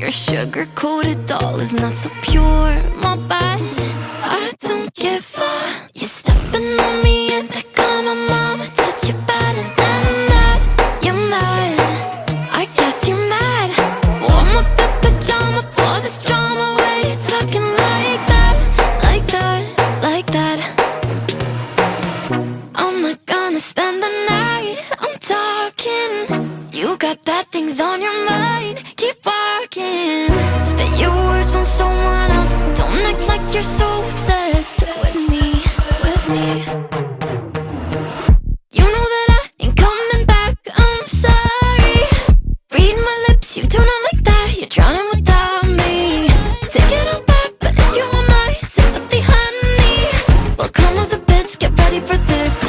Your sugar-coated doll is not so pure, my bad. I don't give up. You're stepping on me and they call my mama, touch you better than that. You're mad, I guess you're mad. Wore my best pajama for this drama. When you talking like that, like that, like that. I'm not gonna spend the night, I'm talking. You got bad things on your mind, keep walking. Spit your words on someone else. Don't act like you're so obsessed with me, with me. You know that I ain't coming back, I'm sorry. Read my lips, you do not like that. You're drowning without me. Take it all back, but if you want my sympathy, honey, well, come as a bitch, get ready for this.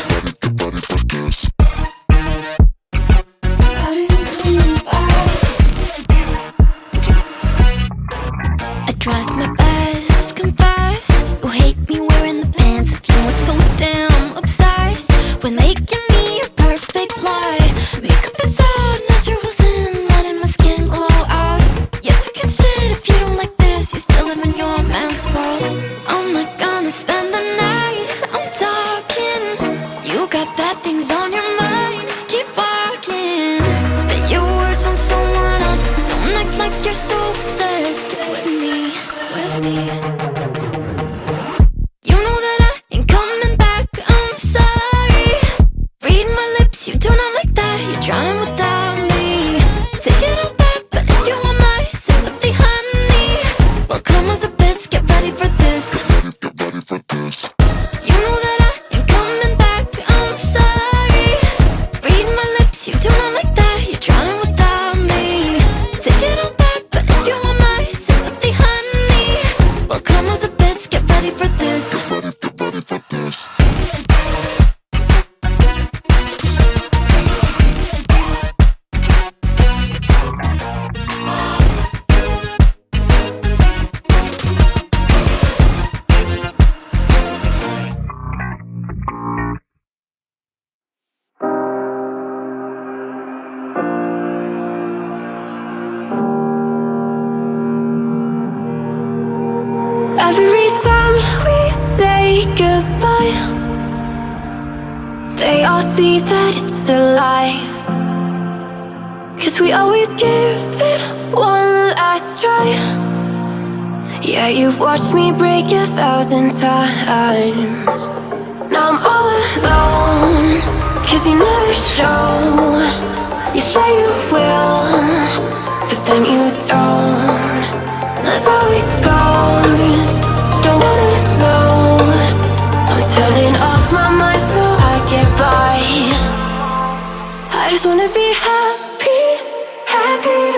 Tries my best, confess. You hate me wearing the pants. If you weren't so damn obsessed with making me a perfect lie. Makeup is out, naturals in, letting my skin glow out. You're taking shit if you don't like this. You still live in your man's world. I'm not gonna spend the night, I'm talking. You got bad things on your mind, keep walking. Spit your words on someone else. Don't act like you're so obsessed with me, with me. You know that I ain't coming back, I'm sorry. Read my lips, you do not like that. You're drowning without me. Take it all back, but if you want my sympathy, honey, well, come as a bitch, get ready for this. Get ready for this. You know that I ain't coming back, I'm sorry. Read my lips, you do not like that. You're drowning without me. Take it all back, but if you want my sympathy, honey, well, come as a bitch, get ready for this. Get ready for this. Every time we say goodbye, they all see that it's a lie. 'Cause we always give it one last try. Yeah, you've watched me break 1,000 times. Now I'm all alone, 'cause you never show. You say you will, but then you don't. That's how it goes. Don't wanna know. I'm turning off my mind so I get by. I just wanna be happy, happy.